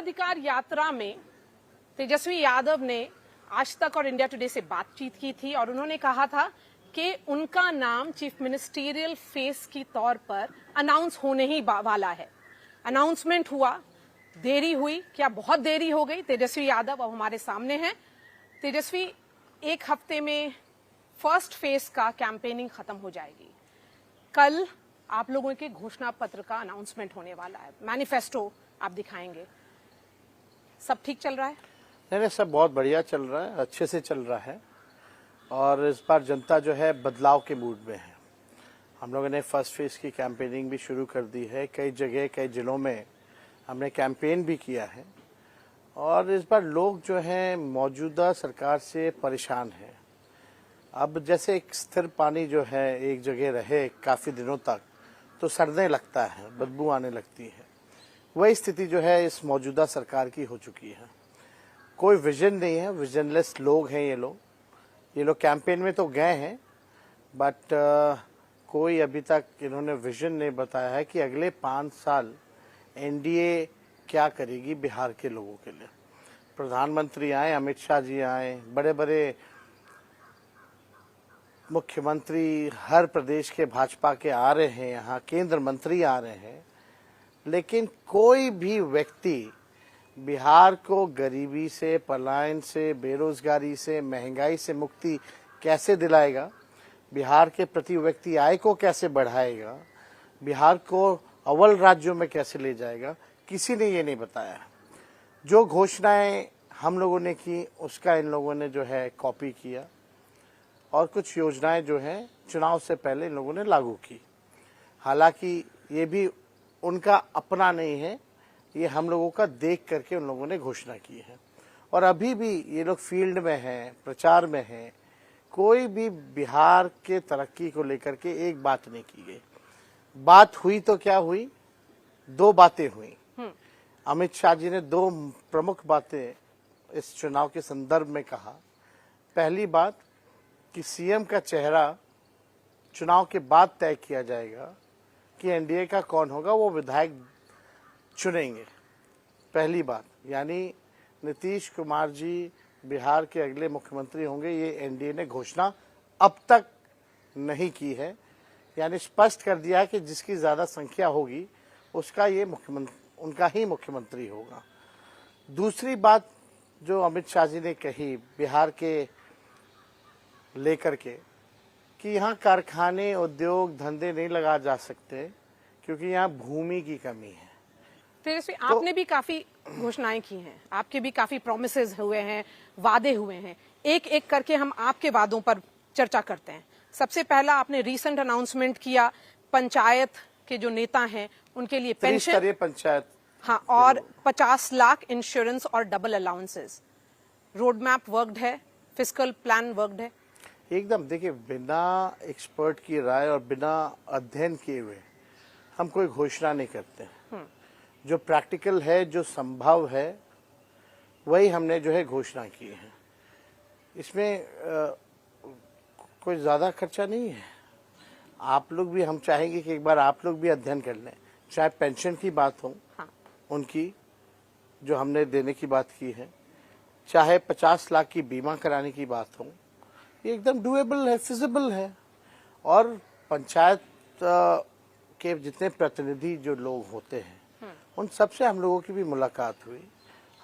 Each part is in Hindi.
अधिकार यात्रा में तेजस्वी यादव ने आज तक और इंडिया टुडे से बातचीत की थी और उन्होंने कहा था कि उनका नाम चीफ मिनिस्टीरियल फेस की तौर पर अनाउंस होने ही वाला है। अनाउंसमेंट हुआ, देरी हुई, क्या बहुत देरी हो गई। तेजस्वी यादव अब हमारे सामने हैं। तेजस्वी, एक हफ्ते में फर्स्ट फेज का कैंपेनिंग खत्म हो जाएगी। कल आप लोगों के घोषणा पत्र का अनाउंसमेंट होने वाला है, मैनिफेस्टो आप दिखाएंगे। सब ठीक चल रहा है? नहीं, सब बहुत बढ़िया चल रहा है, अच्छे से चल रहा है। और इस बार जनता जो है बदलाव के मूड में है। हम लोगों ने फर्स्ट फेज की कैंपेनिंग भी शुरू कर दी है। कई जगह, कई जिलों में हमने कैंपेन भी किया है। और इस बार लोग जो हैं मौजूदा सरकार से परेशान हैं। अब जैसे एक स्थिर पानी जो है एक जगह रहे काफ़ी दिनों तक तो सड़ने लगता है, बदबू आने लगती है। वही स्थिति जो है इस मौजूदा सरकार की हो चुकी है। कोई विजन नहीं है, विजनलेस लोग हैं ये लोग कैंपेन में तो गए हैं, बट कोई अभी तक इन्होंने विजन नहीं बताया है कि अगले 5 साल एनडीए क्या करेगी बिहार के लोगों के लिए। प्रधानमंत्री आए, अमित शाह जी आए, बड़े बड़े मुख्यमंत्री हर प्रदेश के भाजपा के आ रहे हैं, यहाँ केंद्र मंत्री आ रहे हैं, लेकिन कोई भी व्यक्ति बिहार को गरीबी से, पलायन से, बेरोजगारी से, महंगाई से मुक्ति कैसे दिलाएगा, बिहार के प्रति व्यक्ति आय को कैसे बढ़ाएगा, बिहार को अव्वल राज्यों में कैसे ले जाएगा, किसी ने ये नहीं बताया। जो घोषणाएं हम लोगों ने की उसका इन लोगों ने जो है कॉपी किया और कुछ योजनाएं जो हैं चुनाव से पहले इन लोगों ने लागू की। हालांकि ये भी उनका अपना नहीं है, ये हम लोगों का देख करके उन लोगों ने घोषणा की है। और अभी भी ये लोग फील्ड में हैं, प्रचार में हैं। कोई भी बिहार के तरक्की को लेकर के एक बात नहीं की गई। बात हुई तो क्या हुई, 2 बातें हुई। अमित शाह जी ने 2 प्रमुख बातें इस चुनाव के संदर्भ में कहा। पहली बात कि सीएम का चेहरा चुनाव के बाद तय किया जाएगा कि एनडीए का कौन होगा, वो विधायक चुनेंगे। पहली बात, यानी नीतीश कुमार जी बिहार के अगले मुख्यमंत्री होंगे, ये एनडीए ने घोषणा अब तक नहीं की है। यानी स्पष्ट कर दिया है कि जिसकी ज्यादा संख्या होगी उसका ये उनका ही मुख्यमंत्री होगा। दूसरी बात जो अमित शाह जी ने कही बिहार के लेकर के कि यहाँ कारखाने, उद्योग, धंधे नहीं लगा जा सकते क्योंकि यहाँ भूमि की कमी है। तेजस्वी, आपने भी काफी घोषणाएं की हैं, आपके भी काफी प्रोमिसेस हुए हैं, वादे हुए हैं। एक एक करके हम आपके वादों पर चर्चा करते हैं। सबसे पहला आपने रीसेंट अनाउंसमेंट किया, पंचायत के जो नेता हैं उनके लिए पेंशन, पंचायत, हाँ, और 50 लाख इंश्योरेंस और double allowances. Road map worked है, फिस्कल प्लान वर्कड है? एकदम। देखिए, बिना एक्सपर्ट की राय और बिना अध्ययन किए हुए हम कोई घोषणा नहीं करते। जो प्रैक्टिकल है, जो संभव है, वही हमने जो है घोषणा की है। इसमें कोई ज्यादा खर्चा नहीं है। आप लोग भी, हम चाहेंगे कि एक बार आप लोग भी अध्ययन कर लें। चाहे पेंशन की बात हो, उनकी जो हमने देने की बात की है, चाहे 50 लाख की बीमा कराने की बात हो, ये एकदम डुएबल है, फिजिबल है। और पंचायत के जितने प्रतिनिधि जो लोग होते हैं उन सबसे हम लोगों की भी मुलाकात हुई।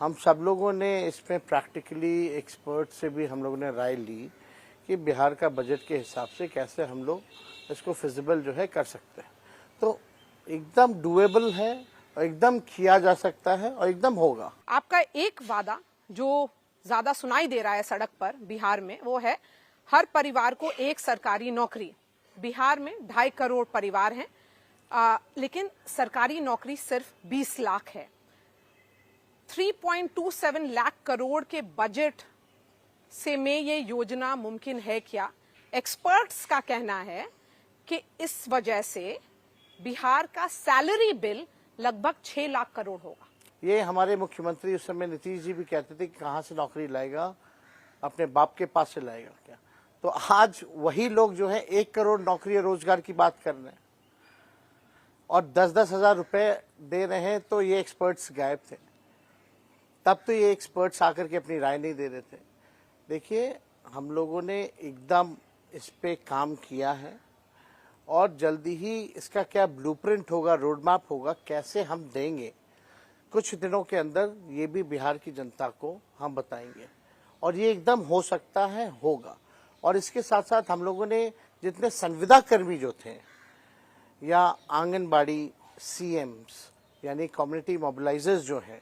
हम सब लोगों ने इसमें प्रैक्टिकली एक्सपर्ट से भी हम लोगों ने राय ली कि बिहार का बजट के हिसाब से कैसे हम लोग इसको फिजिबल जो है कर सकते हैं। तो एकदम डुएबल है और एकदम किया जा सकता है और एकदम होगा। आपका एक वादा जो ज्यादा सुनाई दे रहा है सड़क पर बिहार में, वो है हर परिवार को एक सरकारी नौकरी। बिहार में 2.5 करोड़ परिवार हैं, लेकिन सरकारी नौकरी सिर्फ 20 लाख है। 3.27 लाख करोड़ के बजट से में ये योजना मुमकिन है क्या? एक्सपर्ट्स का कहना है कि इस वजह से बिहार का सैलरी बिल लगभग 6 लाख करोड़ होगा। ये हमारे मुख्यमंत्री उस समय नीतीश जी भी कहते थे कि कहाँ से नौकरी लाएगा, अपने बाप के पास से लाएगा क्या? तो आज वही लोग जो है 1 करोड़ नौकरी रोजगार की बात कर रहे हैं और 10-10 हजार रुपए दे रहे हैं। तो ये एक्सपर्ट्स गायब थे। तब तो ये एक्सपर्ट्स आकर के अपनी राय नहीं दे रहे थे। देखिए, हम लोगों ने एकदम इस पे काम किया है और जल्दी ही इसका क्या ब्लूप्रिंट होगा, रोड मैप होगा, कैसे हम देंगे, कुछ दिनों के अंदर ये भी बिहार की जनता को हम बताएंगे। और ये एकदम हो सकता है, होगा। और इसके साथ साथ हम लोगों ने जितने संविदा कर्मी जो थे या आंगनबाड़ी सीएम्स यानी कम्युनिटी मोबिलाइजर्स जो हैं,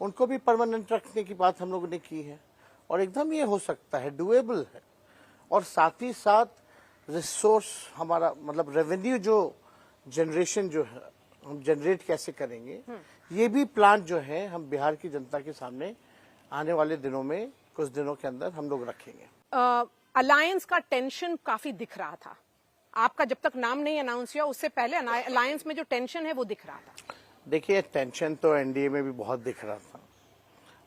उनको भी परमानेंट रखने की बात हम लोगों ने की है। और एकदम ये हो सकता है, डुएबल है। और साथ ही साथ रिसोर्स हमारा मतलब रेवेन्यू जो जनरेशन जो है हम जनरेट कैसे करेंगे, ये भी प्लान जो है हम बिहार की जनता के सामने आने वाले दिनों में कुछ दिनों के अंदर हम लोग रखेंगे। अलायंस का टेंशन काफी दिख रहा था, आपका जब तक नाम नहीं अनाउंस हुआ उससे पहले अलायंस में जो टेंशन है वो दिख रहा था। देखिए, टेंशन तो एनडीए में भी बहुत दिख रहा था।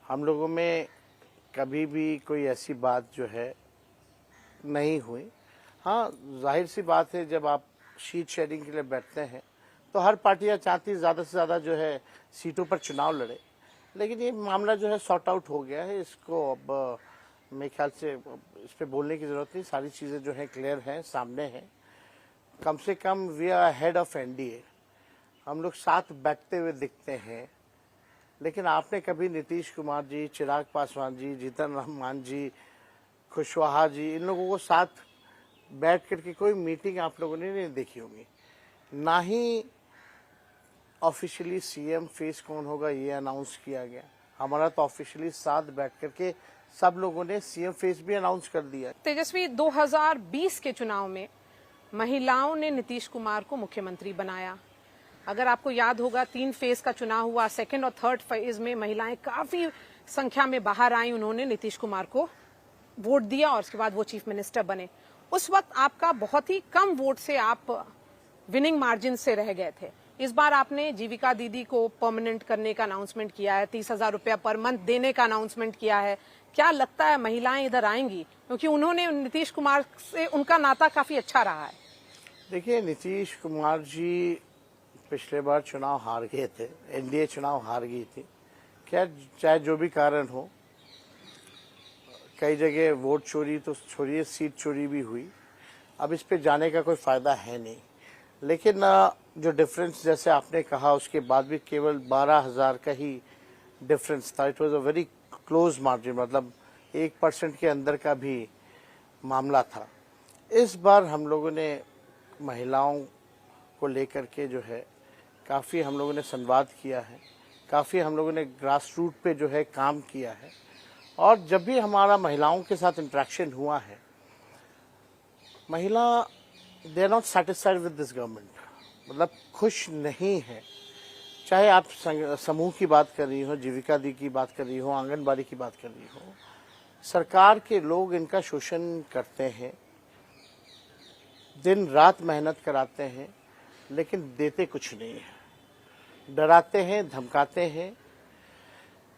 हम लोगों में कभी भी कोई ऐसी बात जो है नहीं हुई। हाँ, जाहिर सी बात है, जब आप शीट शेयरिंग के लिए बैठते हैं तो हर पार्टियां चाहती ज़्यादा से ज़्यादा जो है सीटों पर चुनाव लड़े। लेकिन ये मामला जो है सॉर्ट आउट हो गया है। इसको अब मेरे ख्याल से इस पे बोलने की ज़रूरत नहीं, सारी चीज़ें जो है क्लियर हैं, सामने हैं। कम से कम we are head of NDA, हम लोग साथ बैठते हुए दिखते हैं। लेकिन आपने कभी नीतीश कुमार जी, चिराग पासवान जी, जीतन राम मांझी, कुशवाहा जी, इन लोगों को साथ बैठ करके कोई मीटिंग आप लोगों ने नहीं देखी होगी। ना ही ऑफिशियली सीएम फेस कौन होगा ये अनाउंस किया गया। हमारा तो ऑफिशियली साथ बैठ करके सब लोगों ने सीएम फेस भी अनाउंस कर दिया। तेजस्वी, 2020 के चुनाव में महिलाओं ने नीतीश कुमार को मुख्यमंत्री बनाया। अगर आपको याद होगा, 3 फेज का चुनाव हुआ, सेकंड और थर्ड फेज में महिलाएं काफी संख्या में बाहर आई, उन्होंने नीतीश कुमार को वोट दिया और उसके बाद वो चीफ मिनिस्टर बने। उस वक्त आपका बहुत ही कम वोट से आप विनिंग मार्जिन से रह गए थे। इस बार आपने जीविका दीदी को परमानेंट करने का अनाउंसमेंट किया है, 30,000 रुपया पर मंथ देने का अनाउंसमेंट किया है। क्या लगता है महिलाएं इधर आएंगी? क्योंकि उन्होंने नीतीश कुमार से उनका नाता काफी अच्छा रहा है। देखिए, नीतीश कुमार जी पिछले बार चुनाव हार गए थे, एनडीए चुनाव हार गई थी। क्या, चाहे जो भी कारण हो, कई जगह वोट चोरी तो छोड़िए, सीट चोरी भी हुई। अब इस पे जाने का कोई फायदा है नहीं। लेकिन जो डिफरेंस जैसे आपने कहा, उसके बाद भी केवल 12,000 का ही डिफरेंस था। It was a very close margin, मतलब 1% के अंदर का भी मामला था। इस बार हम लोगों ने महिलाओं को लेकर के जो है काफ़ी हम लोगों ने संवाद किया है, काफ़ी हम लोगों ने ग्रास रूट पे जो है काम किया है। और जब भी हमारा महिलाओं के साथ इंटरेक्शन हुआ है, महिला they are not satisfied with this government, मतलब खुश नहीं है। चाहे आप समूह की बात कर रही हो, जीविका दी की बात कर रही हो, आंगनबाड़ी की बात कर रही हो, सरकार के लोग इनका शोषण करते हैं, दिन रात मेहनत कराते हैं, लेकिन देते कुछ नहीं है, डराते हैं, धमकाते हैं।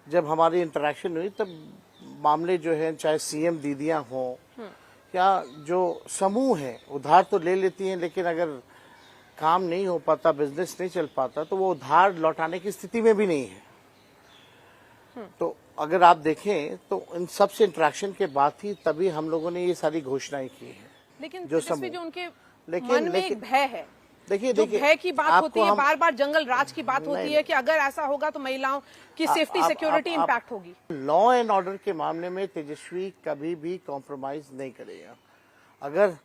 जब हमारी इंटरेक्शन हुई तब मामले जो है, चाहे सीएम दीदियां हों या जो समूह है, उधार तो ले लेती हैं, लेकिन अगर काम नहीं हो पाता, बिजनेस नहीं चल पाता, तो वो उधार लौटाने की स्थिति में भी नहीं है। तो अगर आप देखें तो इन सब से इंटरेक्शन के बाद ही तभी हम लोगों ने ये सारी घोषणाएं की है। लेकिन जो उनके मन में एक भय है, देखिए भय की बात होती है, बार बार जंगल राज की बात होती है कि अगर ऐसा होगा तो महिलाओं की सेफ्टी सिक्योरिटी इंपैक्ट होगी। लॉ एंड ऑर्डर के मामले में तेजस्वी कभी भी कॉम्प्रोमाइज नहीं करेगा। अगर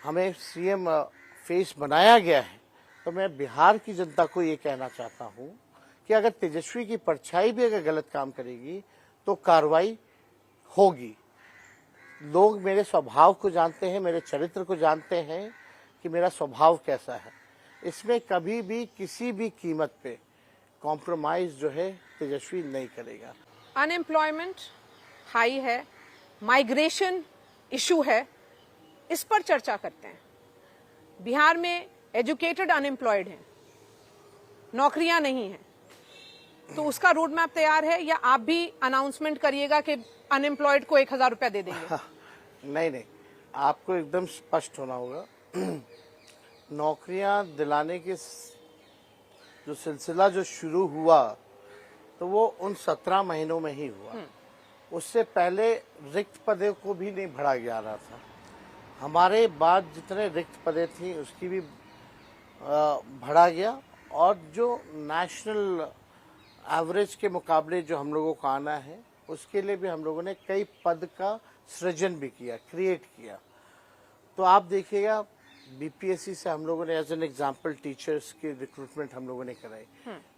हमें सीएम फेस बनाया गया है तो मैं बिहार की जनता को ये कहना चाहता हूँ कि अगर तेजस्वी की परछाई भी अगर गलत काम करेगी तो कार्रवाई होगी। लोग मेरे स्वभाव को जानते हैं, मेरे चरित्र को जानते हैं कि मेरा स्वभाव कैसा है। इसमें कभी भी किसी भी कीमत पे कॉम्प्रोमाइज जो है तेजस्वी नहीं करेगा। अनएम्प्लॉयमेंट हाई है, माइग्रेशन इशू है, इस पर चर्चा करते हैं। बिहार में एजुकेटेड अनएम्प्लॉयड हैं, नौकरियां नहीं हैं, तो उसका रोड मैप तैयार है या आप भी अनाउंसमेंट करिएगा कि अनएम्प्लॉयड को 1,000 रुपया दे देंगे? नहीं, आपको एकदम स्पष्ट होना होगा। नौकरियां दिलाने के जो सिलसिला जो शुरू हुआ तो वो उन 17 महीनों में ही हुआ। उससे पहले रिक्त पदों को भी नहीं भरा जा रहा था। हमारे बाद जितने रिक्त पदे थी उसकी भी भरा गया, और जो नेशनल एवरेज के मुकाबले जो हम लोगों को आना है उसके लिए भी हम लोगों ने कई पद का सृजन भी किया, क्रिएट किया। तो आप देखिएगा बीपीएससी से हम लोगों ने एज एन एग्जांपल टीचर्स की रिक्रूटमेंट हम लोगों ने कराई।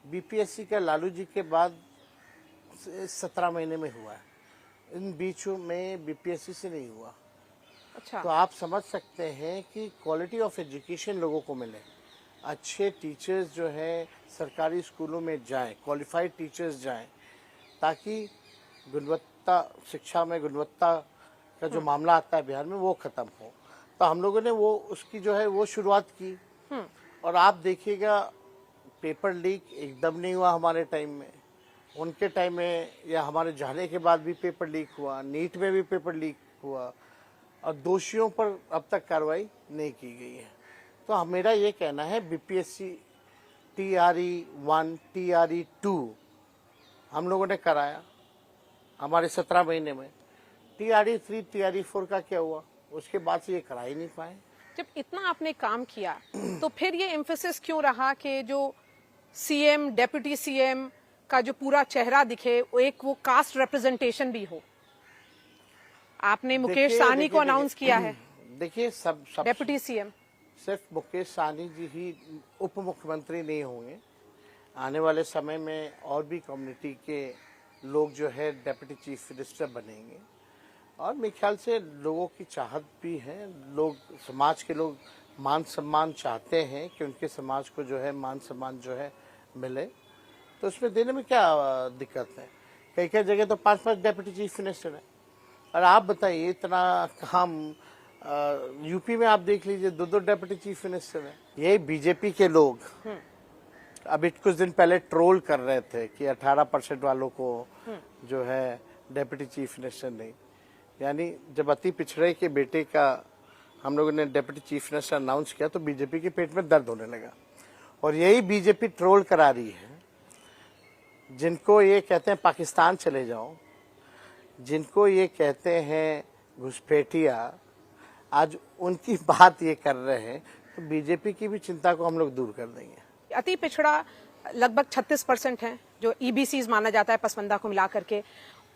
बीपीएससी का लालू जी के बाद 17 महीने में हुआ है, इन बीचों में बीपीएससी से नहीं हुआ। अच्छा। तो आप समझ सकते हैं कि क्वालिटी ऑफ एजुकेशन लोगों को मिले, अच्छे टीचर्स जो है सरकारी स्कूलों में जाएं, क्वालिफाइड टीचर्स जाएं, ताकि गुणवत्ता शिक्षा में गुणवत्ता का जो मामला आता है बिहार में वो खत्म हो। तो हम लोगों ने वो उसकी जो है वो शुरुआत की। और आप देखिएगा पेपर लीक एकदम नहीं हुआ हमारे टाइम में, उनके टाइम में या हमारे जाने के बाद भी पेपर लीक हुआ, नीट में भी पेपर लीक हुआ, और दोषियों पर अब तक कार्रवाई नहीं की गई है। तो मेरा ये कहना है बीपीएससी TRE 1 TRE 2 हम लोगों ने कराया हमारे 17 महीने में। TRE 3 TRE 4 का क्या हुआ, उसके बाद से ये करा ही नहीं पाए। जब इतना आपने काम किया तो फिर ये एम्फेसिस क्यों रहा कि जो सीएम, डेप्यूटी सीएम का जो पूरा चेहरा दिखे, वो कास्ट रिप्रेजेंटेशन भी हो? आपने मुकेश सहनी को अनाउंस किया है। देखिए सब डेप्यूटी सीएम सिर्फ मुकेश सहनी जी ही उप मुख्यमंत्री नहीं होंगे, आने वाले समय में और भी कम्युनिटी के लोग जो है डेप्यूटी चीफ मिनिस्टर बनेंगे। और मेरे ख्याल से लोगों की चाहत भी है, लोग समाज के लोग मान सम्मान चाहते हैं कि उनके समाज को जो है मान सम्मान जो है मिले, तो उसमें देने में क्या दिक्कत है। कई कई जगह तो 5-5 डेप्यूटी चीफ मिनिस्टर है। और आप बताइए इतना काम यूपी में आप देख लीजिए 2-2 डेप्यूटी चीफ मिनिस्टर है। यही बीजेपी के लोग अभी कुछ दिन पहले ट्रोल कर रहे थे कि 18% वालों को जो है डेप्यूटी चीफ मिनिस्टर नहीं, यानी जब अति पिछड़े के बेटे का हम लोगों ने डेप्यूटी चीफ मिनिस्टर अनाउंस किया तो बीजेपी के पेट में दर्द होने लगा। और यही बीजेपी ट्रोल करा रही है, जिनको ये कहते हैं पाकिस्तान चले जाओ, जिनको ये कहते हैं घुसपैठिया, आज उनकी बात ये कर रहे हैं। तो बीजेपी की भी चिंता को हम लोग दूर कर देंगे। अति पिछड़ा लगभग 36% है जो EBCs माना जाता है पसमंदा को मिला करके,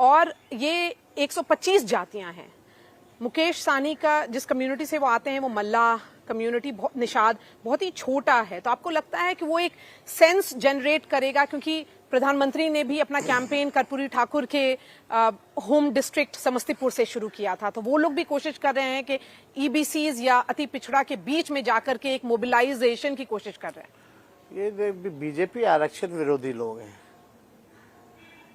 और ये 125 जातियां हैं। मुकेश सहनी का जिस कम्युनिटी से वो आते हैं वो मल्लाह कम्युनिटी, निषाद बहुत ही छोटा है। तो आपको लगता है कि वो एक सेंस जनरेट करेगा, क्योंकि प्रधानमंत्री ने भी अपना कैंपेन कर्पूरी ठाकुर के होम डिस्ट्रिक्ट समस्तीपुर से शुरू किया था, तो वो लोग भी कोशिश कर रहे हैं कि EBCs या अति पिछड़ा के बीच में जाकर के एक मोबिलाइजेशन की कोशिश कर रहे हैं। ये बीजेपी आरक्षण विरोधी लोग हैं।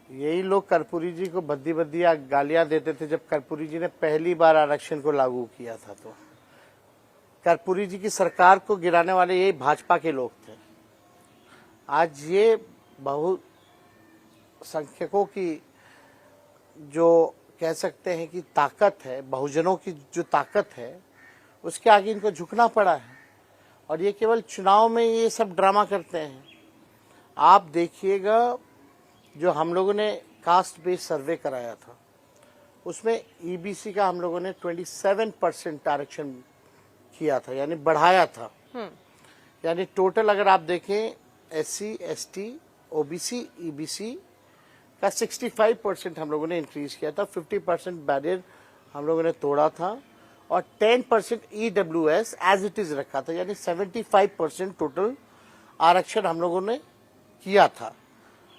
यही लोग कर्पूरी जी को बद्दी बद्दिया गालियां देते थे जब कर्पूरी जी ने पहली बार आरक्षण को लागू किया था। तो कर्पूरी जी की सरकार को गिराने वाले यही भाजपा के लोग थे। आज ये बहुसंख्यकों की जो कह सकते हैं कि ताकत है, बहुजनों की जो ताकत है, उसके आगे इनको झुकना पड़ा है। और ये केवल चुनाव में ये सब ड्रामा करते हैं। आप देखिएगा जो हम लोगों ने कास्ट बेस्ड सर्वे कराया था उसमें EBC का हम लोगों ने 27% आरक्षण किया था, यानी बढ़ाया था। यानी टोटल अगर आप देखें SC ST OBC EBC का 65% हम लोगों ने इंक्रीज किया था। 50% बैरियर हम लोगों ने तोड़ा था और 10% EWS एज इट इज रखा था, यानी 75% टोटल आरक्षण हम लोगों ने किया था।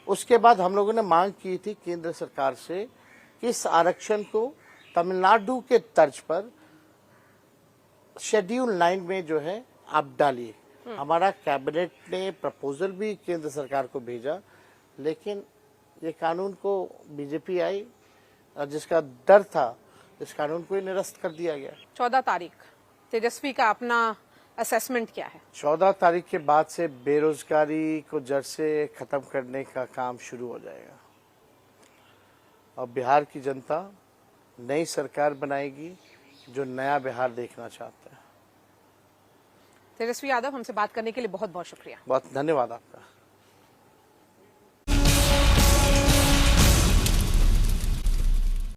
उसके बाद हम लोगों ने मांग की थी केंद्र सरकार से कि इस आरक्षण को तमिलनाडु के तर्ज पर शेड्यूल 9 में जो है आप डालिए। हमारा कैबिनेट ने प्रपोजल भी केंद्र सरकार को भेजा, लेकिन ये कानून को बीजेपी आई और जिसका डर था इस कानून को निरस्त कर दिया गया। 14 तारीख तेजस्वी का अपना असेसमेंट क्या है? 14 तारीख के बाद से बेरोजगारी को जड़ से खत्म करने का काम शुरू हो जाएगा और बिहार की जनता नई सरकार बनाएगी जो नया बिहार देखना चाहता है। तेजस्वी यादव, हमसे बात करने के लिए बहुत बहुत शुक्रिया। बहुत धन्यवाद आपका।